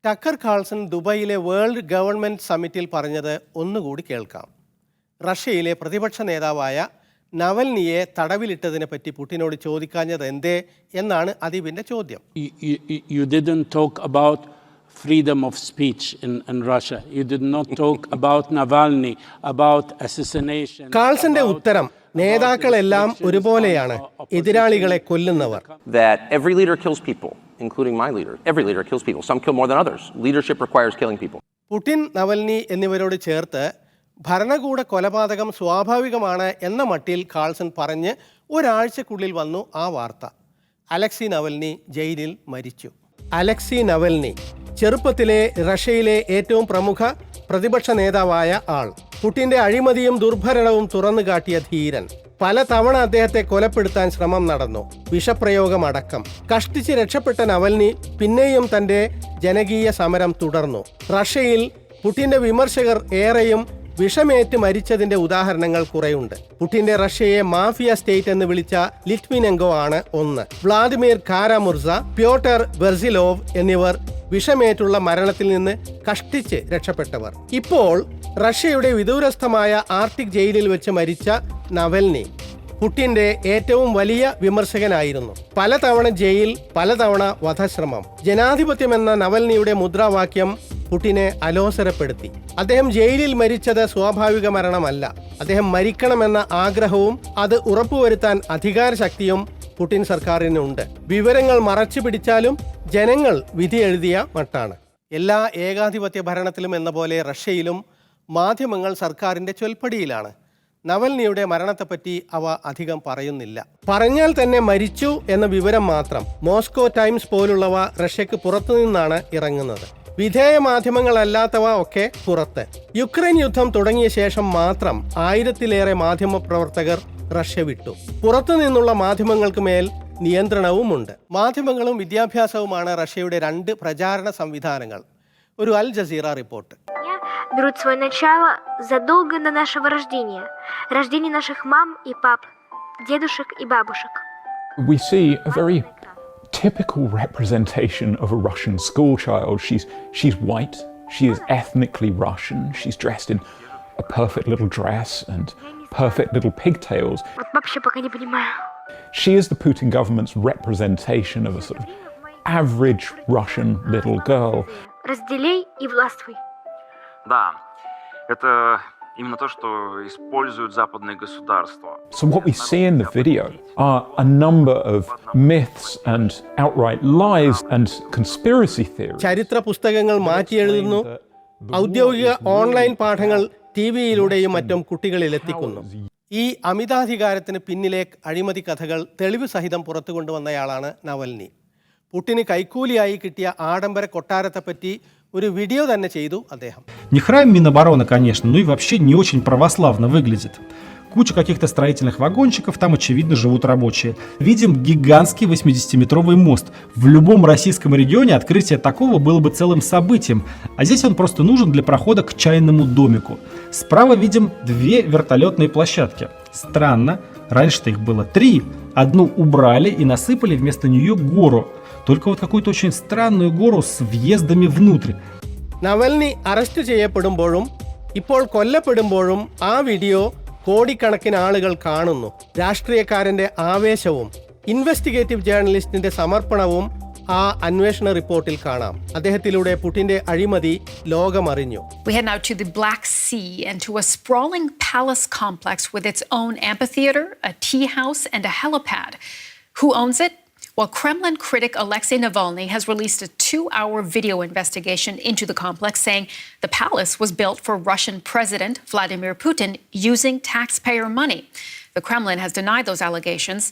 Decker Carlsen ദുബൈയിലെ world government സമ്മിറ്റിൽ പറഞ്ഞത് ഒന്നുകൂടി കേൾക്കാം. റഷ്യയിലെ പ്രതിപക്ഷ നേതാവായ നവൽനിയെ തടവിലിട്ടതിനെ പറ്റി പുടിനോട് ചോദിക്കാഞ്ഞത് എന്തേ എന്നാണ് അദീബിന്റെ ചോദ്യം. You didn't talk about freedom of speech in Russia. You did not talk about Navalny, about assassination. കാൾസന്റെ ഉത്തരം നേതാക്കളെല്ലാം ഒരുപോലെയാണ്, എതിരാളികളെ കൊല്ലുന്നവർ. That every leader kills people, including my leader. Every leader kills people. Some kill more than others. Leadership requires killing people. Putin, Navalny എന്നിവരോട് ചേർത്ത് ഭരണകൂട കൊലപാതകം സ്വാഭാവികമാണ് എന്ന മട്ടിൽ കാൾസൺ പറഞ്ഞ് ഒരാഴ്ചക്കുള്ളിൽ വന്നു ആ വാർത്ത. അലക്സി നവൽനി ജയിലിൽ മരിച്ചു. അലക്സി നവൽനി ചെറുപ്പത്തിലെ റഷ്യയിലെ ഏറ്റവും പ്രമുഖ പ്രതിപക്ഷ നേതാവായ ആൾ, പുടിന്റെ അഴിമതിയും ദുർഭരണവും തുറന്നു കാട്ടിയ ധീരൻ. പലതവണ അദ്ദേഹത്തെ കൊലപ്പെടുത്താൻ ശ്രമം നടന്നു, വിഷപ്രയോഗമടക്കം. കഷ്ടിച്ച് രക്ഷപ്പെട്ട നവൽനി പിന്നെയും തന്റെ ജനകീയ സമരം തുടർന്നു. റഷ്യയിൽ പുടിന്റെ വിമർശകർ ഏറെയും വിഷമേറ്റ് മരിച്ചതിന്റെ ഉദാഹരണങ്ങൾ കുറെയുണ്ട്. പുടിന്റെ റഷ്യയെ മാഫിയ സ്റ്റേറ്റ് എന്ന് വിളിച്ച ലിറ്റ്വിനെങ്കോ ആണ് ഒന്ന്. വ്ളാദിമിർ കാരാമുർസ, പ്യോട്ടർ ബെർസിലോവ് എന്നിവർ വിഷമേറ്റുള്ള മരണത്തിൽ നിന്ന് കഷ്ടിച്ച് രക്ഷപ്പെട്ടവർ. ഇപ്പോൾ റഷ്യയുടെ വിദൂരസ്ഥമായ ആർട്ടിക് ജയിലിൽ വെച്ച് മരിച്ച നവൽനി പുടിന്റെ ഏറ്റവും വലിയ വിമർശകനായിരുന്നു. പലതവണ ജയിൽ, പലതവണ വധശ്രമം. ജനാധിപത്യമെന്ന നവൽനിയുടെ മുദ്രാവാക്യം പുടിനെ അലോസരപ്പെടുത്തി. അദ്ദേഹം ജയിലിൽ മരിച്ചത് സ്വാഭാവിക മരണമല്ല. അദ്ദേഹം മരിക്കണമെന്ന ആഗ്രഹവും അത് ഉറപ്പുവരുത്താൻ അധികാരശക്തിയും പുടിൻ സർക്കാരിനുണ്ട്. വിവരങ്ങൾ മറച്ചു പിടിച്ചാലും ജനങ്ങൾ വിധി എഴുതിയ മട്ടാണ്. എല്ലാ ഏകാധിപത്യ ഭരണത്തിലും എന്ന പോലെ റഷ്യയിലും മാധ്യമങ്ങൾ സർക്കാരിന്റെ ചൊൽപ്പടിയിലാണ്. നവൽനിയുടെ മരണത്തെപ്പറ്റി അവ അധികം പറയുന്നില്ല. പറഞ്ഞാൽ തന്നെ മരിച്ചു എന്ന വിവരം മാത്രം. മോസ്കോ ടൈംസ് പോലുള്ളവ റഷ്യക്ക് പുറത്തുനിന്നാണ് ഇറങ്ങുന്നത്. വിധേയ മാധ്യമങ്ങളല്ലാത്തവ ഒക്കെ പുറത്ത്. യുക്രൈൻ യുദ്ധം തുടങ്ങിയ ശേഷം മാത്രം 1000-ലേറെ മാധ്യമ പ്രവർത്തകർ റഷ്യ വിട്ടു. പുറത്തുനിന്നുള്ള മാധ്യമങ്ങൾക്ക് മേൽ നിയന്ത്രണവുമുണ്ട്. മാധ്യമങ്ങളും വിദ്യാഭ്യാസവുമാണ് റഷ്യയുടെ 2 പ്രചാരണ സംവിധാനങ്ങൾ. ഒരു അൽ Jazeera report. Берут свое начало задолго до нашего рождения. Рождения наших мам и пап, дедушек и бабушек. We see a very typical representation of a Russian schoolchild. She's white, she is ethnically Russian, she's dressed in a perfect little dress and perfect little pigtails. Вообще пока не понимаю. She is the Putin government's representation of a sort of average Russian little girl. Разделяй и властвуй. Да, это именно то, что используют западные государства. So what we see in the video are a number of myths and outright lies and conspiracy theories. ചരിത്ര പുസ്തകങ്ങൾ മാറ്റിയെഴുതുന്നു. ഔദ്യോഗിക online പാഠങ്ങൾ ടിവിയിലൂടെയും മറ്റും കുട്ടികളിൽ എത്തിക്കുന്നു. ഈ അമിതാധികാരത്തിന് പിന്നിലെ അഴിമതി കഥകൾ തെളിവ് സഹിതം പുറത്തു കൊണ്ടുവന്നയാളാണ് നവൽനി. പുടിന് കൈക്കൂലിയായി കിട്ടിയ ആഡംബര കൊട്ടാരത്തെപ്പറ്റി ഒരു വീഡിയോ തന്നെ ചെയ്തു അദ്ദേഹം. Не храм Минобороны, конечно, но и вообще не очень православно выглядит. Куча каких-то строительных вагончиков, там, очевидно, живут рабочие. Видим гигантский 80-метровый мост. В любом российском регионе открытие такого было бы целым событием, а здесь он просто нужен для прохода к чайному домику. Справа видим 2 вертолетные площадки. Странно, раньше-то их было 3. Одну убрали и насыпали вместо нее гору. Только вот какую-то очень странную гору с въездами внутрь. നവൽനി അറസ്റ്റ് ചെയ്യപ്പെടുമ്പോഴും ഇപ്പോൾ കൊല്ലപ്പെടുമ്പോഴും ആ വീഡിയോ കോടിക്കണക്കിന് ആളുകൾ കാണുന്നു. രാഷ്ട്രീയക്കാരന്റെ ആവേശവും ഇൻവെസ്റ്റിഗേറ്റീവ് ജേർണലിസ്റ്റിന്റെ സമർപ്പണവും ആ അന്വേഷണ റിപ്പോർട്ടിൽ കാണാം. അദ്ദേഹത്തിലൂടെ പുടിന്റെ അഴിമതി ലോകമറിഞ്ഞു. We head now to the Black Sea and to a sprawling palace complex with its own amphitheater, a tea house and a helipad. Who owns it? Well, Kremlin critic Alexei Navalny has released a 2-hour video investigation into the complex, saying the palace was built for Russian President Vladimir Putin using taxpayer money. The Kremlin has denied those allegations.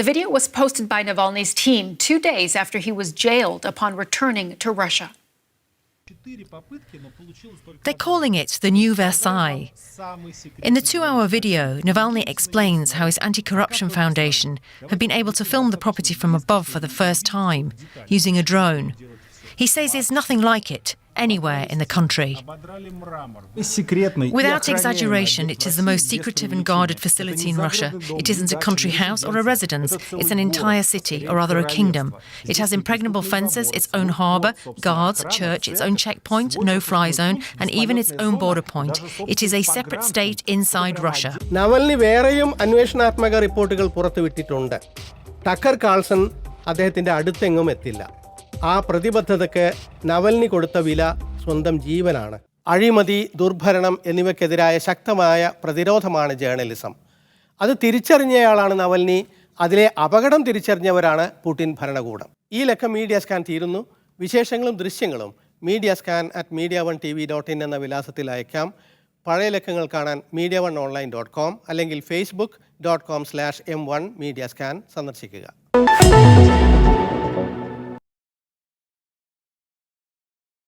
The video was posted by Navalny's team 2 days after he was jailed upon returning to Russia. They're calling it the new Versailles. In the 2-hour video, Navalny explains how his anti-corruption foundation had been able to film the property from above for the first time, using a drone. He says it's nothing like it. anywhere in the country. Without exaggeration, it is the most secretive and guarded facility in Russia. It isn't a country house or a residence, it's an entire city, or rather a kingdom. It has impregnable fences, its own harbour, guards, church, its own checkpoint, no-fly zone, and even its own border point. It is a separate state inside Russia. Navalny വേറെയും അന്വേഷണാത്മക റിപ്പോർട്ടുകൾ പുറത്തുവിട്ടിട്ടുണ്ട്. Decker Carlsen അദ്ദേഹത്തിൻ്റെ അടുത്തെങ്ങും എത്തില്ല. ആ പ്രതിബദ്ധതയ്ക്ക് Navalny കൊടുത്ത വില സ്വന്തം ജീവനാണ്. അഴിമതി, ദുർഭരണം എന്നിവയ്ക്കെതിരായ ശക്തമായ പ്രതിരോധമാണ് ജേർണലിസം. അത് തിരിച്ചറിഞ്ഞയാളാണ് നവൽനി. അതിലെ അപകടം തിരിച്ചറിഞ്ഞവരാണ് പുടിൻ ഭരണകൂടം. ഈ ലക്കം മീഡിയ സ്കാൻ തീരുന്നു. വിശേഷങ്ങളും ദൃശ്യങ്ങളും media1tv.in എന്ന വിലാസത്തിൽ അയക്കാം. പഴയ ലക്കങ്ങൾ കാണാൻ media1online.com അല്ലെങ്കിൽ facebook.com/m1mediascan സന്ദർശിക്കുക.